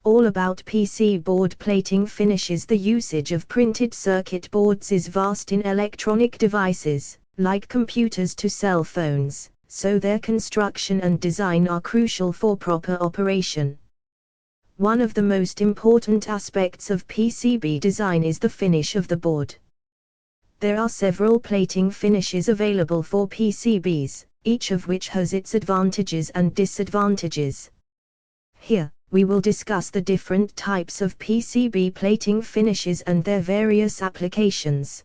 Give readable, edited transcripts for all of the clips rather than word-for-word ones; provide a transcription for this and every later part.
All about PC board plating finishes. The usage of printed circuit boards is vast in electronic devices, like computers to cell phones, so their construction and design are crucial for proper operation. One of the most important aspects of PCB design is the finish of the board. There are several plating finishes available for PCBs, each of which has its advantages and disadvantages. Here, we will discuss the different types of PCB plating finishes and their various applications.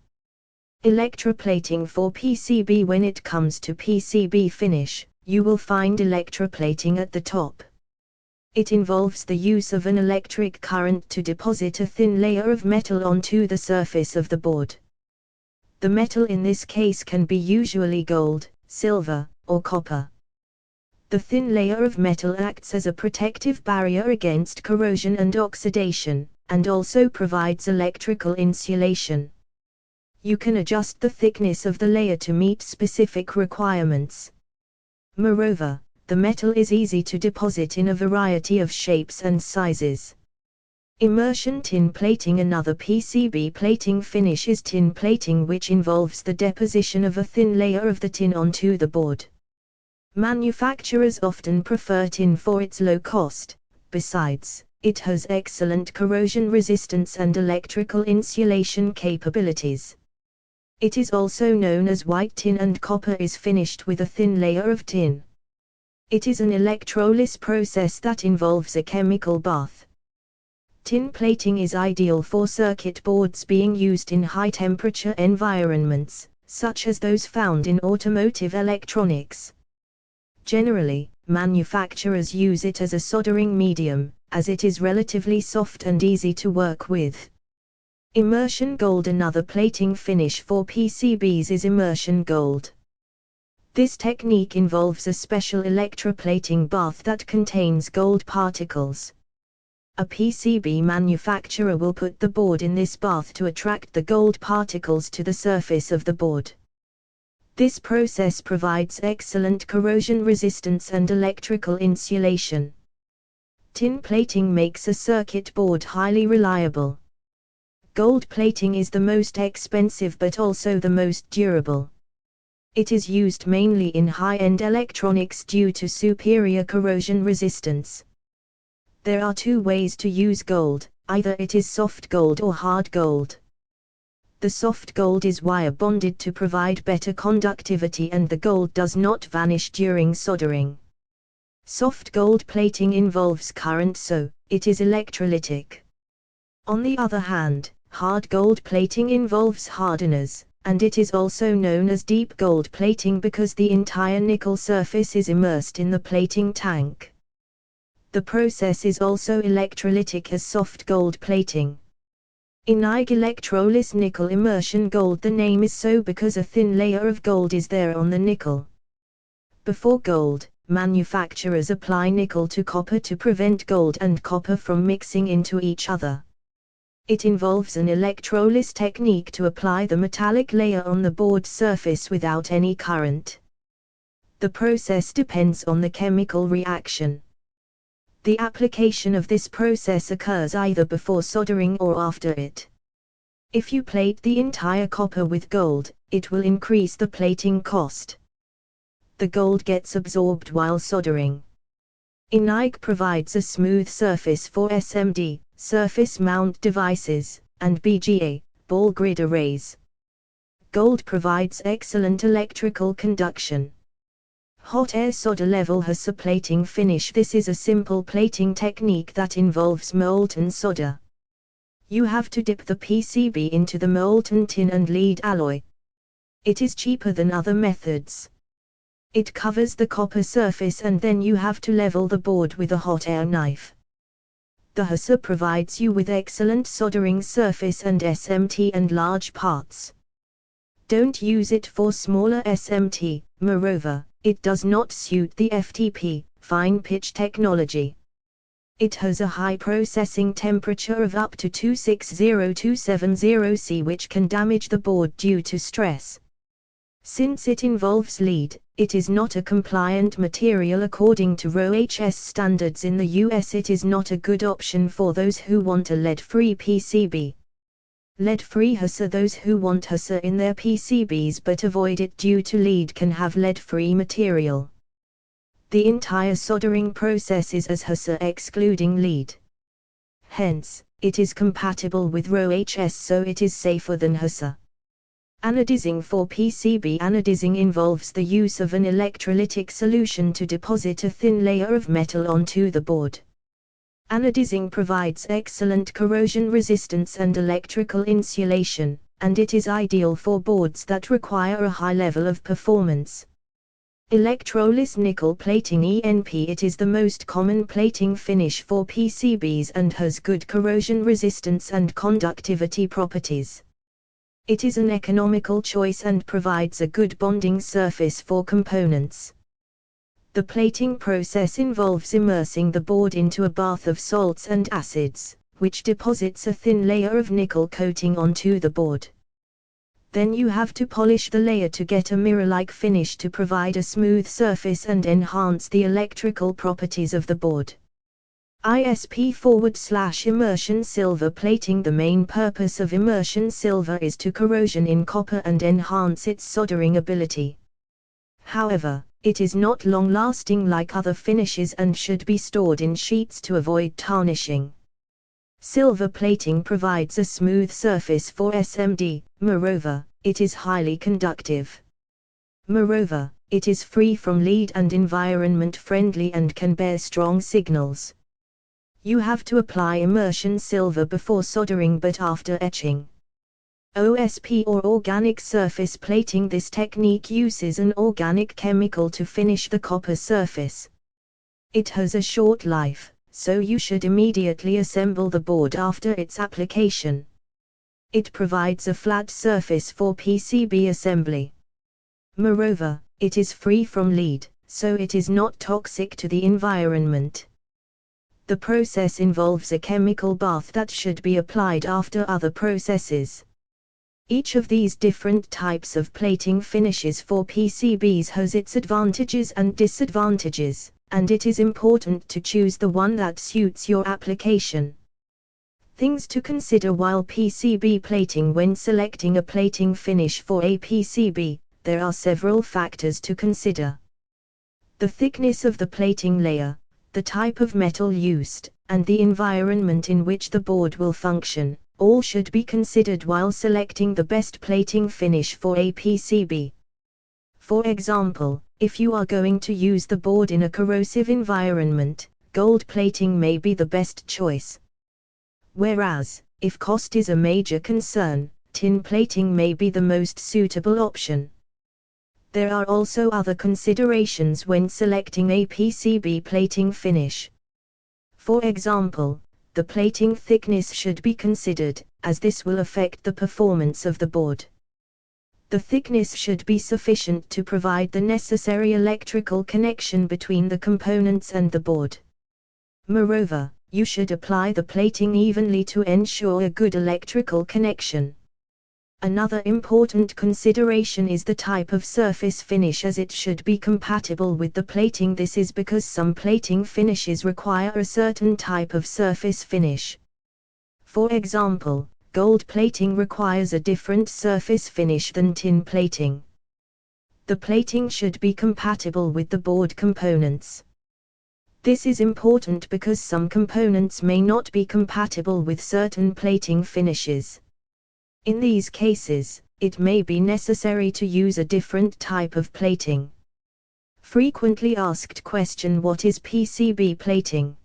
Electroplating for PCB. When it comes to PCB finish, you will find electroplating at the top. It involves the use of an electric current to deposit a thin layer of metal onto the surface of the board. The metal in this case can be usually gold, silver, or copper. The thin layer of metal acts as a protective barrier against corrosion and oxidation, and also provides electrical insulation. You can adjust the thickness of the layer to meet specific requirements. Moreover, the metal is easy to deposit in a variety of shapes and sizes. Immersion tin plating. Another PCB plating finish is tin plating, which involves the deposition of a thin layer of the tin onto the board. Manufacturers often prefer tin for its low cost. Besides, it has excellent corrosion resistance and electrical insulation capabilities. It is also known as white tin, and copper is finished with a thin layer of tin. It is an electrolysis process that involves a chemical bath. Tin plating is ideal for circuit boards being used in high-temperature environments, such as those found in automotive electronics. Generally, manufacturers use it as a soldering medium, as it is relatively soft and easy to work with. Immersion gold. Another plating finish for PCBs is immersion gold. This technique involves a special electroplating bath that contains gold particles. A PCB manufacturer will put the board in this bath to attract the gold particles to the surface of the board. This process provides excellent corrosion resistance and electrical insulation. Tin plating makes a circuit board highly reliable. Gold plating is the most expensive but also the most durable. It is used mainly in high-end electronics due to superior corrosion resistance. There are two ways to use gold: either it is soft gold or hard gold. The soft gold is wire bonded to provide better conductivity, and the gold does not vanish during soldering. Soft gold plating involves current, so it is electrolytic. On the other hand, hard gold plating involves hardeners, and it is also known as deep gold plating because the entire nickel surface is immersed in the plating tank. The process is also electrolytic as soft gold plating. In IG electrolysis nickel immersion gold, the name is so because a thin layer of gold is there on the nickel. Before gold, manufacturers apply nickel to copper to prevent gold and copper from mixing into each other. It involves an electrolysis technique to apply the metallic layer on the board surface without any current. The process depends on the chemical reaction. The application of this process occurs either before soldering or after it. If you plate the entire copper with gold, it will increase the plating cost. The gold gets absorbed while soldering. IG provides a smooth surface for SMD, surface mount devices, and BGA, ball grid arrays. Gold provides excellent electrical conduction. Hot air solder level HASA plating finish. This is a simple plating technique that involves molten solder. You have to dip the PCB into the molten tin and lead alloy. It is cheaper than other methods. It covers the copper surface and then you have to level the board with a hot air knife. The HASA provides you with excellent soldering surface and SMT and large parts. Don't use it for smaller SMT, moreover, it does not suit the FTP, fine pitch technology. It has a high processing temperature of up to 260–270 C, which can damage the board due to stress. Since it involves lead, it is not a compliant material according to RoHS standards in the US. It is not a good option for those who want a lead-free PCB. Lead-free HUS are those who want HUS in their PCBs but avoid it due to lead can have lead-free material. The entire soldering process is as HUS excluding lead. Hence, it is compatible with RoHS, so it is safer than HUS. Anodizing for PCB. Anodizing involves the use of an electrolytic solution to deposit a thin layer of metal onto the board. Anodizing provides excellent corrosion resistance and electrical insulation, and it is ideal for boards that require a high level of performance. Electroless nickel plating ENP. It is the most common plating finish for PCBs and has good corrosion resistance and conductivity properties. It is an economical choice and provides a good bonding surface for components. The plating process involves immersing the board into a bath of salts and acids, which deposits a thin layer of nickel coating onto the board. Then you have to polish the layer to get a mirror-like finish to provide a smooth surface and enhance the electrical properties of the board. ISP/immersion silver plating. The main purpose of immersion silver is to corrosion in copper and enhance its soldering ability. However, it is not long-lasting like other finishes and should be stored in sheets to avoid tarnishing. Silver plating provides a smooth surface for SMD. Moreover, it is highly conductive. Moreover, it is free from lead and environment-friendly and can bear strong signals. You have to apply immersion silver before soldering but after etching. OSP or organic surface plating. This technique uses an organic chemical to finish the copper surface. It has a short life, so you should immediately assemble the board after its application. It provides a flat surface for PCB assembly. Moreover, it is free from lead, so it is not toxic to the environment. The process involves a chemical bath that should be applied after other processes. Each of these different types of plating finishes for PCBs has its advantages and disadvantages, and it is important to choose the one that suits your application. Things to consider while PCB plating. When selecting a plating finish for a PCB, there are several factors to consider. The thickness of the plating layer, the type of metal used, and the environment in which the board will function, all should be considered while selecting the best plating finish for a PCB. For example, if you are going to use the board in a corrosive environment, gold plating may be the best choice. Whereas, if cost is a major concern, tin plating may be the most suitable option. There are also other considerations when selecting a PCB plating finish. For example, the plating thickness should be considered, as this will affect the performance of the board. The thickness should be sufficient to provide the necessary electrical connection between the components and the board. Moreover, you should apply the plating evenly to ensure a good electrical connection. Another important consideration is the type of surface finish, as it should be compatible with the plating. This is because some plating finishes require a certain type of surface finish. For example, gold plating requires a different surface finish than tin plating. The plating should be compatible with the board components. This is important because some components may not be compatible with certain plating finishes. In these cases, it may be necessary to use a different type of plating. Frequently asked question: what is PCB plating?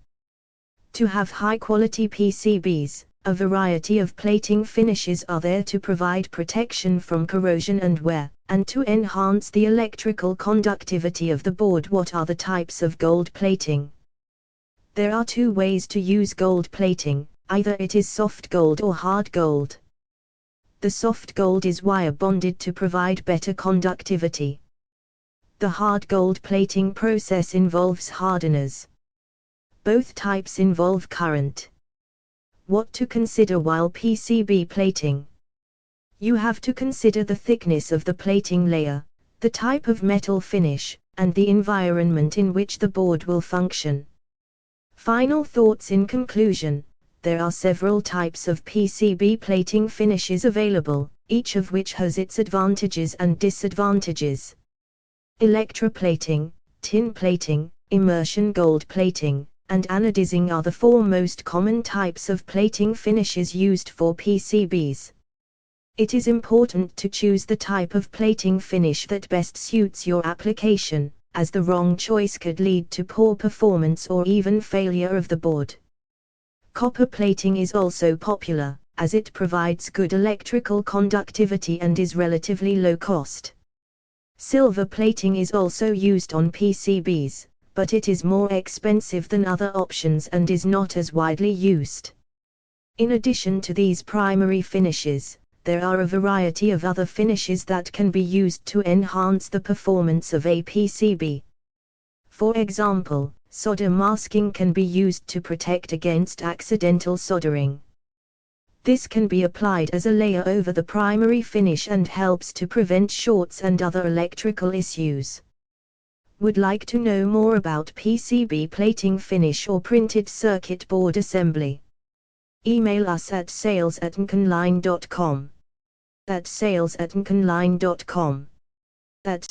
To have high-quality PCBs, a variety of plating finishes are there to provide protection from corrosion and wear, and to enhance the electrical conductivity of the board. What are the types of gold plating? There are two ways to use gold plating: either it is soft gold or hard gold. The soft gold is wire bonded to provide better conductivity. The hard gold plating process involves hardeners. Both types involve current. What to consider while PCB plating? You have to consider the thickness of the plating layer, the type of metal finish, and the environment in which the board will function. Final thoughts in conclusion: there are several types of PCB plating finishes available, each of which has its advantages and disadvantages. Electroplating, tin plating, immersion gold plating, and anodizing are the four most common types of plating finishes used for PCBs. It is important to choose the type of plating finish that best suits your application, as the wrong choice could lead to poor performance or even failure of the board. Copper plating is also popular, as it provides good electrical conductivity and is relatively low cost. Silver plating is also used on PCBs, but it is more expensive than other options and is not as widely used. In addition to these primary finishes, there are a variety of other finishes that can be used to enhance the performance of a PCB. For example, solder masking can be used to protect against accidental soldering. This can be applied as a layer over the primary finish and helps to prevent shorts and other electrical issues. Would like to know more about PCB plating finish or printed circuit board assembly? Email us at sales@nconline.com. That's sales@nconline.com. That's